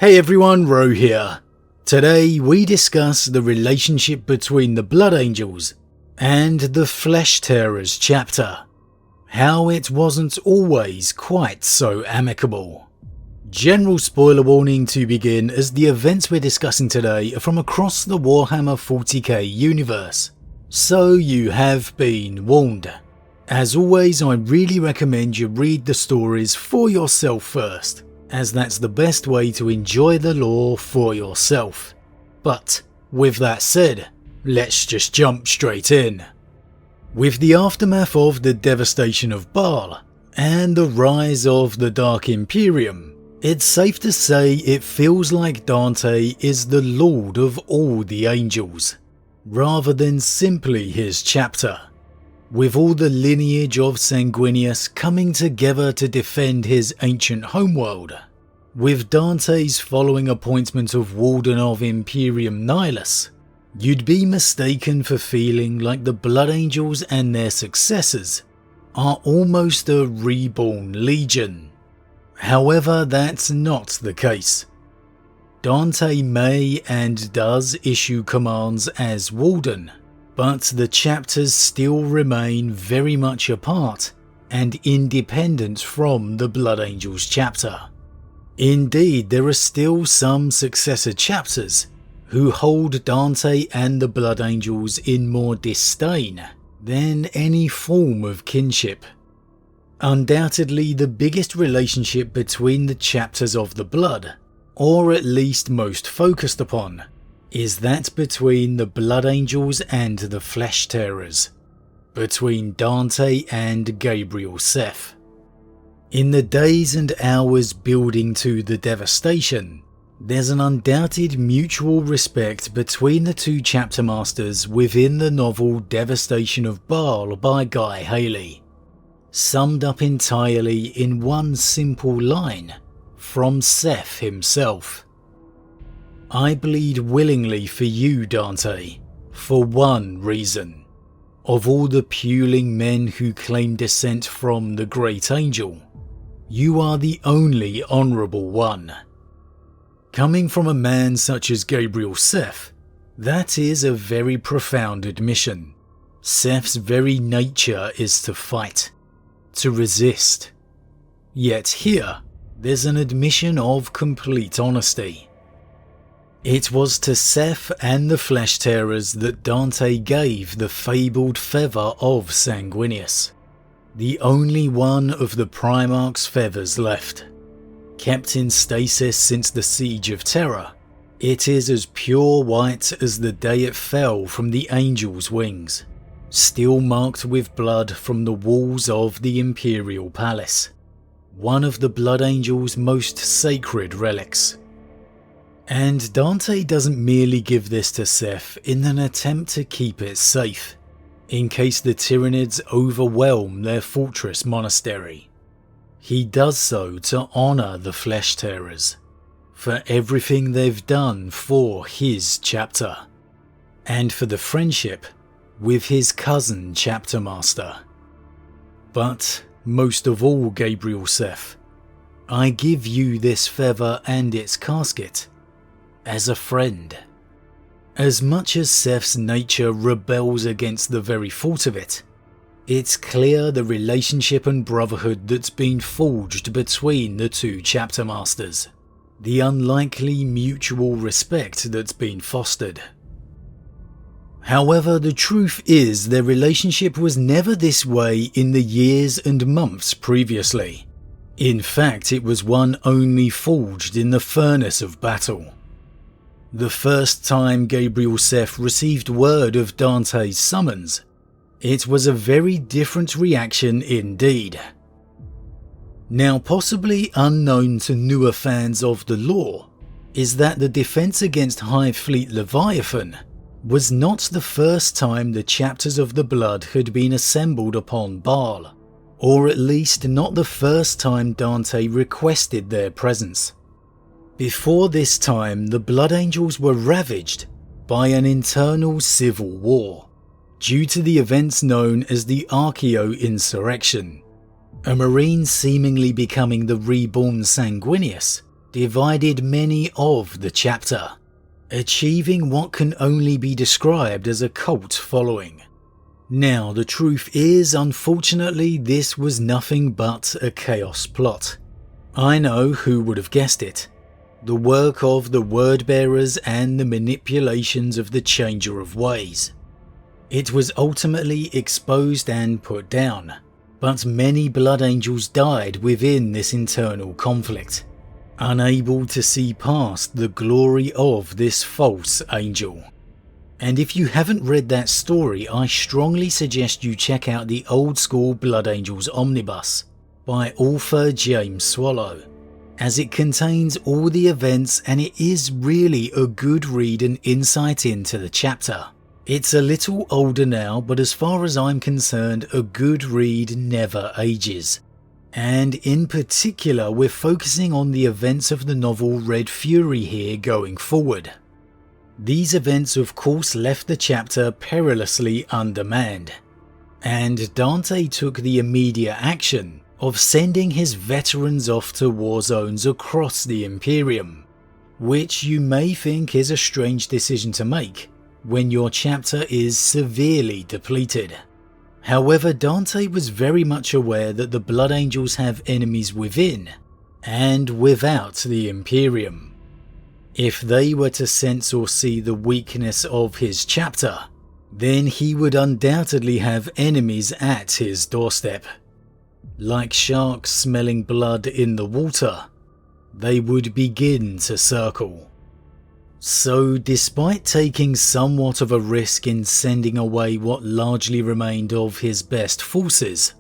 Hey everyone, Rho here. Today we discuss the relationship between the Blood Angels and the Flesh Tearers chapter. How it wasn't always quite so amicable. General spoiler warning to begin, as the events we're discussing today are from across the Warhammer 40k universe. So you have been warned. As always, I really recommend you read the stories for yourself first, as that's the best way to enjoy the lore for yourself. But with that said, let's just jump straight in. With the aftermath of the devastation of Baal and the rise of the Dark Imperium, it's safe to say it feels like Dante is the lord of all the angels, rather than simply his chapter. With all the lineage of Sanguinius coming together to defend his ancient homeworld, with Dante's following appointment of Warden of Imperium Nihilus, you'd be mistaken for feeling like the Blood Angels and their successors are almost a reborn legion. However, that's not the case. Dante may and does issue commands as Warden, but the chapters still remain very much apart and independent from the Blood Angels chapter. Indeed, there are still some successor chapters who hold Dante and the Blood Angels in more disdain than any form of kinship. Undoubtedly, the biggest relationship between the chapters of the Blood, or at least most focused upon, is that between the Blood Angels and the Flesh Tearers, between Dante and Gabriel Seth. In the days and hours building to the devastation, there's an undoubted mutual respect between the two chapter masters within the novel Devastation of Baal by Guy Haley, summed up entirely in one simple line from Seth himself. I bleed willingly for you, Dante, for one reason. Of all the puling men who claim descent from the Great Angel, you are the only honourable one. Coming from a man such as Gabriel Seth, that is a very profound admission. Seth's very nature is to fight, to resist. Yet here, there's an admission of complete honesty. It was to Seth and the Flesh Tearers that Dante gave the fabled feather of Sanguinius, the only one of the Primarch's feathers left. Kept in stasis since the Siege of Terror, it is as pure white as the day it fell from the angel's wings, still marked with blood from the walls of the Imperial Palace, one of the Blood Angel's most sacred relics. And Dante doesn't merely give this to Seth in an attempt to keep it safe, in case the Tyranids overwhelm their fortress monastery. He does so to honour the Flesh Tearers for everything they've done for his chapter, and for the friendship with his cousin chapter master. But most of all, Gabriel Seth, I give you this feather and its casket as a friend. As much as Seth's nature rebels against the very thought of it, it's clear the relationship and brotherhood that's been forged between the two chapter masters, the unlikely mutual respect that's been fostered. However, the truth is their relationship was never this way in the years and months previously. In fact, it was one only forged in the furnace of battle. The first time Gabriel Seth received word of Dante's summons, it was a very different reaction indeed. Now, possibly unknown to newer fans of the lore, is that the defense against Hive Fleet Leviathan was not the first time the chapters of the Blood had been assembled upon Baal, or at least not the first time Dante requested their presence. Before this time, the Blood Angels were ravaged by an internal civil war, due to the events known as the Archaeo-insurrection, a marine seemingly becoming the reborn Sanguinius divided many of the chapter, achieving what can only be described as a cult following. Now, the truth is, unfortunately, this was nothing but a chaos plot. I know who would have guessed it. The work of the word bearers and the manipulations of the Changer of Ways. It was ultimately exposed and put down, but many Blood Angels died within this internal conflict, unable to see past the glory of this false angel. And if you haven't read that story, I strongly suggest you check out the Old School Blood Angels Omnibus by author James Swallow, as it contains all the events and it is really a good read and insight into the chapter. It's a little older now, but as far as I'm concerned, a good read never ages. And in particular, we're focusing on the events of the novel Red Fury here going forward. These events of course left the chapter perilously undermanned, and Dante took the immediate action of sending his veterans off to war zones across the Imperium, which you may think is a strange decision to make when your chapter is severely depleted. However, Dante was very much aware that the Blood Angels have enemies within and without the Imperium. If they were to sense or see the weakness of his chapter, then he would undoubtedly have enemies at his doorstep. Like sharks smelling blood in the water, they would begin to circle. So despite taking somewhat of a risk in sending away what largely remained of his best forces,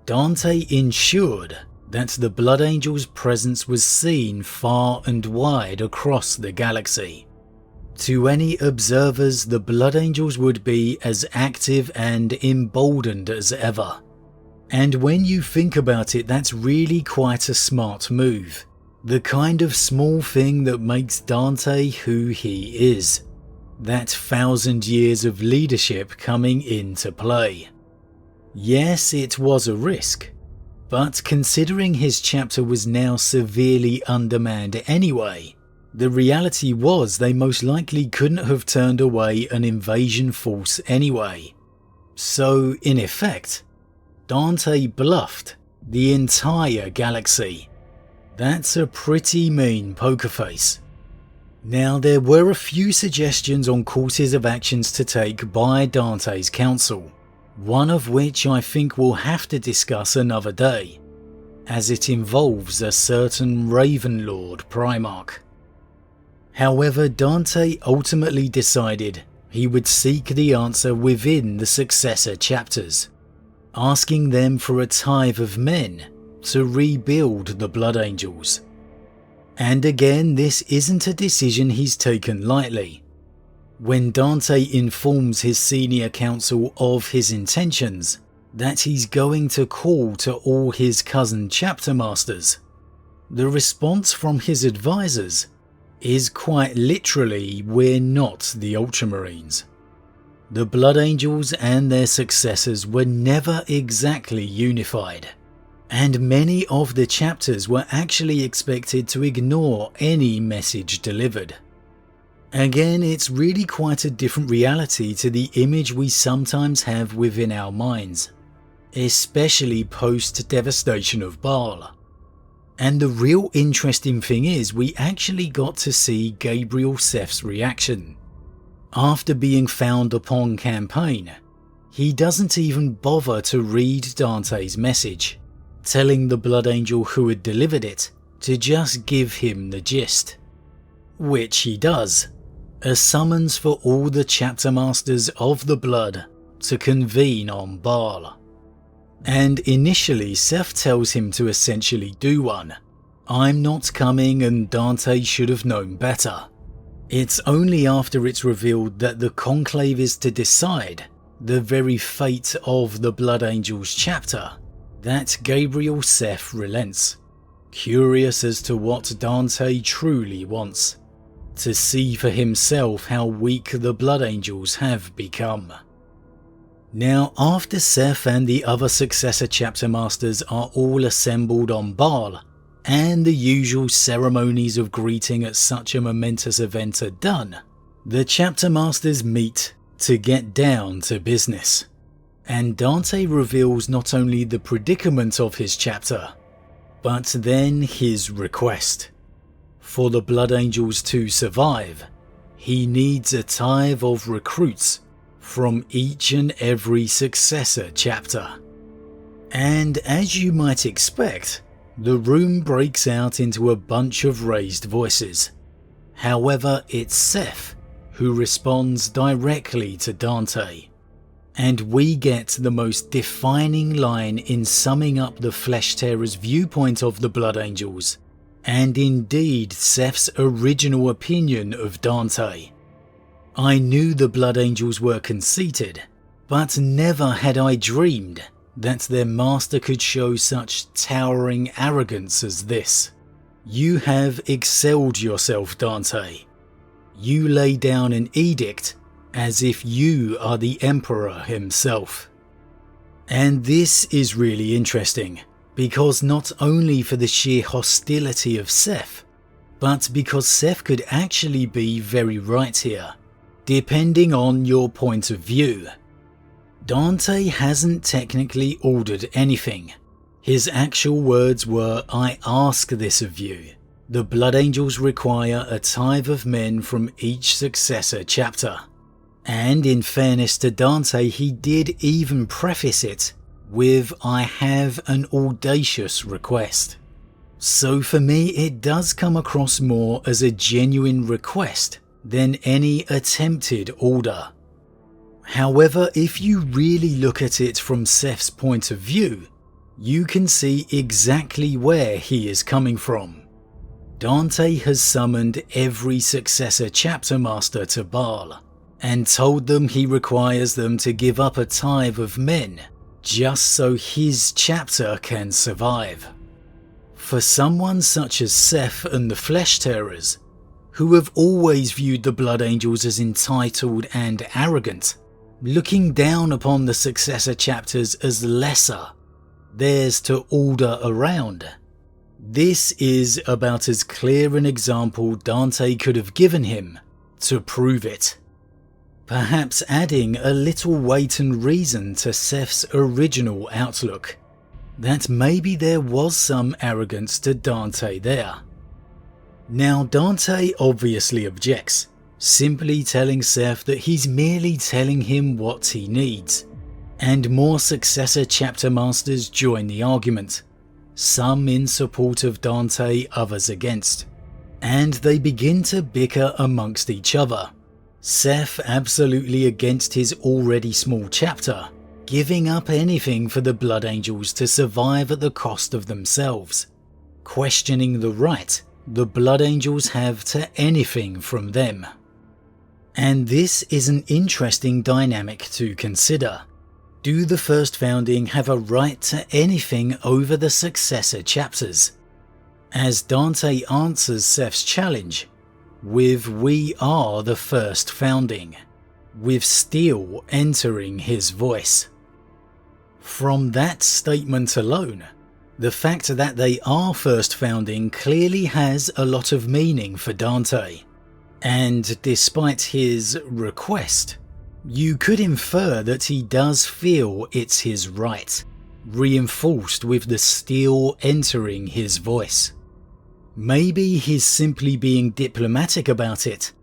Dante ensured that the Blood Angels' presence was seen far and wide across the galaxy. To any observers, the Blood Angels would be as active and emboldened as ever. And when you think about it, that's really quite a smart move. The kind of small thing that makes Dante who he is. That 1,000 years of leadership coming into play. Yes, it was a risk, but considering his chapter was now severely undermanned anyway, the reality was they most likely couldn't have turned away an invasion force anyway. So, in effect, Dante bluffed the entire galaxy. That's a pretty mean poker face. Now, there were a few suggestions on courses of actions to take by Dante's council, one of which I think we'll have to discuss another day, as it involves a certain Raven Lord Primarch. However, Dante ultimately decided he would seek the answer within the successor chapters, asking them for a tithe of men to rebuild the Blood Angels. And again, this isn't a decision he's taken lightly. When Dante informs his senior council of his intentions, that he's going to call to all his cousin chapter masters, the response from his advisors is quite literally, "We're not the Ultramarines." The Blood Angels and their successors were never exactly unified, and many of the chapters were actually expected to ignore any message delivered. Again, it's really quite a different reality to the image we sometimes have within our minds, especially post-devastation of Baal. And the real interesting thing is, we actually got to see Gabriel Seth's reaction. After being found upon campaign, he doesn't even bother to read Dante's message, telling the Blood Angel who had delivered it to just give him the gist. Which he does, a summons for all the chapter masters of the Blood to convene on Baal. And initially Seth tells him to essentially do one. "I'm not coming," and Dante should have known better. It's only after it's revealed that the conclave is to decide the very fate of the Blood Angels chapter that Gabriel Seth relents, curious as to what Dante truly wants, to see for himself how weak the Blood Angels have become. Now, after Seth and the other successor chapter masters are all assembled on Baal, and the usual ceremonies of greeting at such a momentous event are done, the chapter masters meet to get down to business. And Dante reveals not only the predicament of his chapter, but then his request. For the Blood Angels to survive, he needs a tithe of recruits from each and every successor chapter. And as you might expect, the room breaks out into a bunch of raised voices. However, it's Seth who responds directly to Dante. And we get the most defining line in summing up the Flesh Tearer's viewpoint of the Blood Angels, and indeed Seth's original opinion of Dante. I knew the Blood Angels were conceited, but never had I dreamed that their master could show such towering arrogance as this. You have excelled yourself, Dante. You lay down an edict as if you are the Emperor himself. And this is really interesting, because not only for the sheer hostility of Seth, but because Seth could actually be very right here, depending on your point of view. Dante hasn't technically ordered anything. His actual words were, "I ask this of you. The Blood Angels require a tithe of men from each successor chapter." And in fairness to Dante, he did even preface it with, "I have an audacious request." So for me, it does come across more as a genuine request than any attempted order. However, if you really look at it from Seth's point of view, you can see exactly where he is coming from. Dante has summoned every successor chapter master to Baal, and told them he requires them to give up a tithe of men, just so his chapter can survive. For someone such as Seth and the Flesh Tearers, who have always viewed the Blood Angels as entitled and arrogant, looking down upon the successor chapters as lesser, theirs to order around, this is about as clear an example Dante could have given him to prove it. Perhaps adding a little weight and reason to Seth's original outlook, that maybe there was some arrogance to Dante there. Now Dante obviously objects, simply telling Seth that he's merely telling him what he needs, and more successor chapter masters join the argument, some in support of Dante, others against, and they begin to bicker amongst each other. Seth absolutely against his already small chapter, giving up anything for the Blood Angels to survive at the cost of themselves, questioning the right the Blood Angels have to anything from them. And this is an interesting dynamic to consider. Do the first founding have a right to anything over the successor chapters? As Dante answers Seth's challenge with "We are the first founding," with steel entering his voice. From that statement alone, the fact that they are first founding clearly has a lot of meaning for Dante. And despite his request, you could infer that he does feel it's his right, reinforced with the steel entering his voice. Maybe he's simply being diplomatic about it,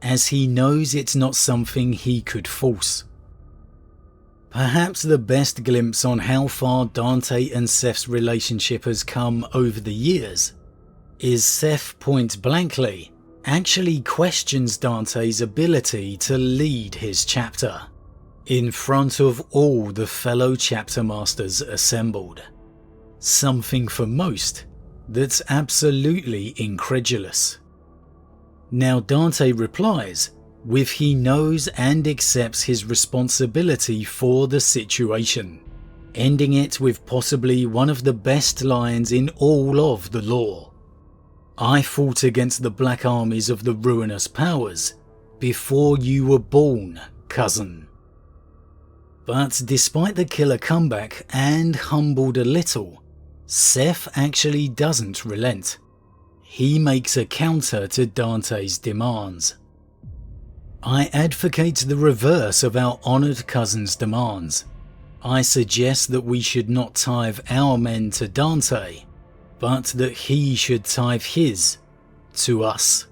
as he knows it's not something he could force. Perhaps the best glimpse on how far Dante and Seth's relationship has come over the years is Seth point blankly actually questions Dante's ability to lead his chapter in front of all the fellow chapter masters assembled. Something for most that's absolutely incredulous. Now Dante replies with he knows and accepts his responsibility for the situation, ending it with possibly one of the best lines in all of the lore. "I fought against the black armies of the ruinous powers before you were born, cousin." But despite the killer comeback and humbled a little, Seth actually doesn't relent. He makes a counter to Dante's demands. I advocate the reverse of our honoured cousin's demands. I suggest that we should not tithe our men to Dante, but that he should tithe his to us.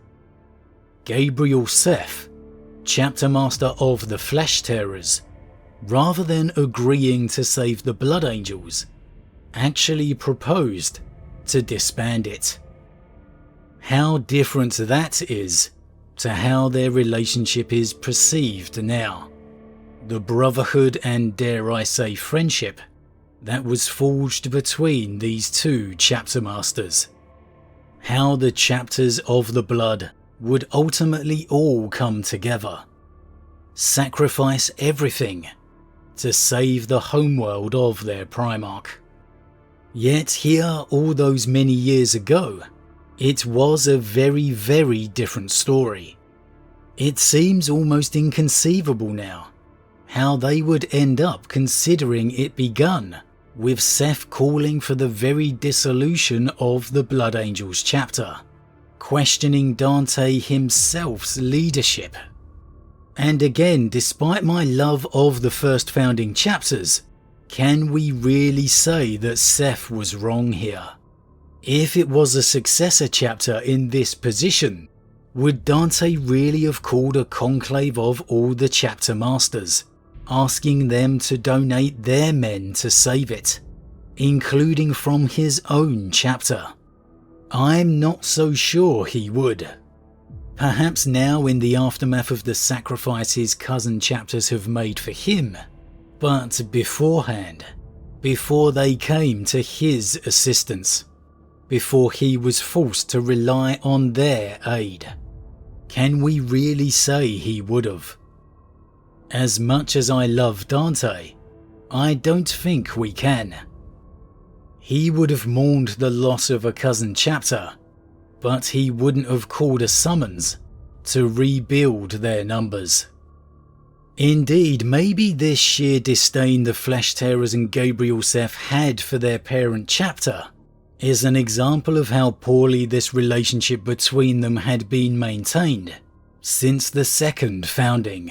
Gabriel Seth, chapter master of the Flesh Tearers, rather than agreeing to save the Blood Angels, actually proposed to disband it. How different that is to how their relationship is perceived now. The brotherhood and, dare I say, friendship that was forged between these two chapter masters. How the chapters of the blood would ultimately all come together, sacrifice everything to save the homeworld of their Primarch. Yet here, all those many years ago, it was a very, very different story. It seems almost inconceivable now how they would end up considering it begun with Seth calling for the very dissolution of the Blood Angels chapter, questioning Dante himself's leadership. And again, despite my love of the first founding chapters, can we really say that Seth was wrong here? If it was a successor chapter in this position, would Dante really have called a conclave of all the chapter masters, asking them to donate their men to save it, including from his own chapter? I'm not so sure he would. Perhaps now in the aftermath of the sacrifice his cousin chapters have made for him, but beforehand, before they came to his assistance, before he was forced to rely on their aid, can we really say he would have? As much as I love Dante, I don't think we can. He would have mourned the loss of a cousin chapter, but he wouldn't have called a summons to rebuild their numbers. Indeed, maybe this sheer disdain the Flesh Tearers and Gabriel Seth had for their parent chapter is an example of how poorly this relationship between them had been maintained since the second founding.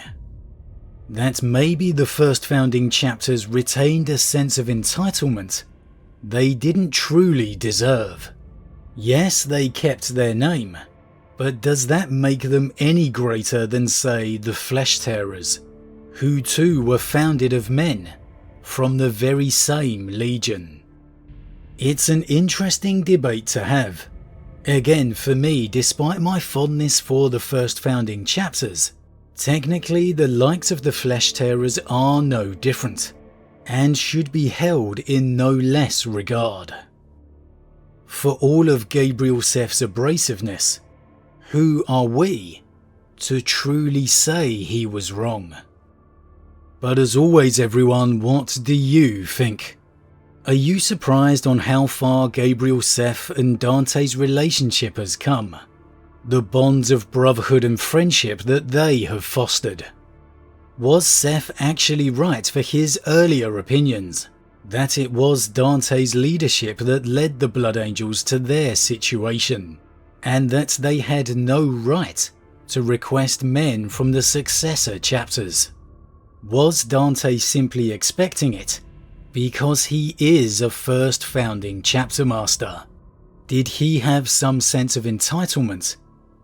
That maybe the first founding chapters retained a sense of entitlement they didn't truly deserve. Yes, they kept their name, but does that make them any greater than, say, the Flesh Tearers, who too were founded of men from the very same legion? It's an interesting debate to have. Again, for me, despite my fondness for the first founding chapters, technically the likes of the Flesh Tearers are no different, and should be held in no less regard. For all of Gabriel Seth's abrasiveness, who are we to truly say he was wrong? But as always everyone, what do you think? Are you surprised on how far Gabriel Seth and Dante's relationship has come? The bonds of brotherhood and friendship that they have fostered? Was Seth actually right for his earlier opinions, that it was Dante's leadership that led the Blood Angels to their situation, and that they had no right to request men from the successor chapters? Was Dante simply expecting it because he is a first founding chapter master? Did he have some sense of entitlement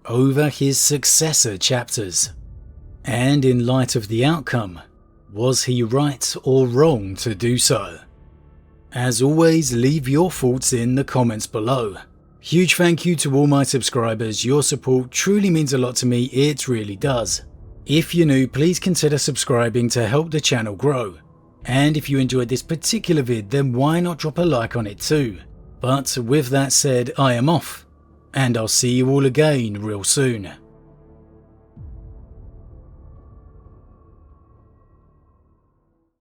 over his successor chapters? And in light of the outcome, was he right or wrong to do so? As always, leave your thoughts in the comments below. Huge thank you to all my subscribers. Your support truly means a lot to me, it really does. If you're new, please consider subscribing to help the channel grow. And if you enjoyed this particular vid, then why not drop a like on it too? But with that said, I am off, and I'll see you all again real soon.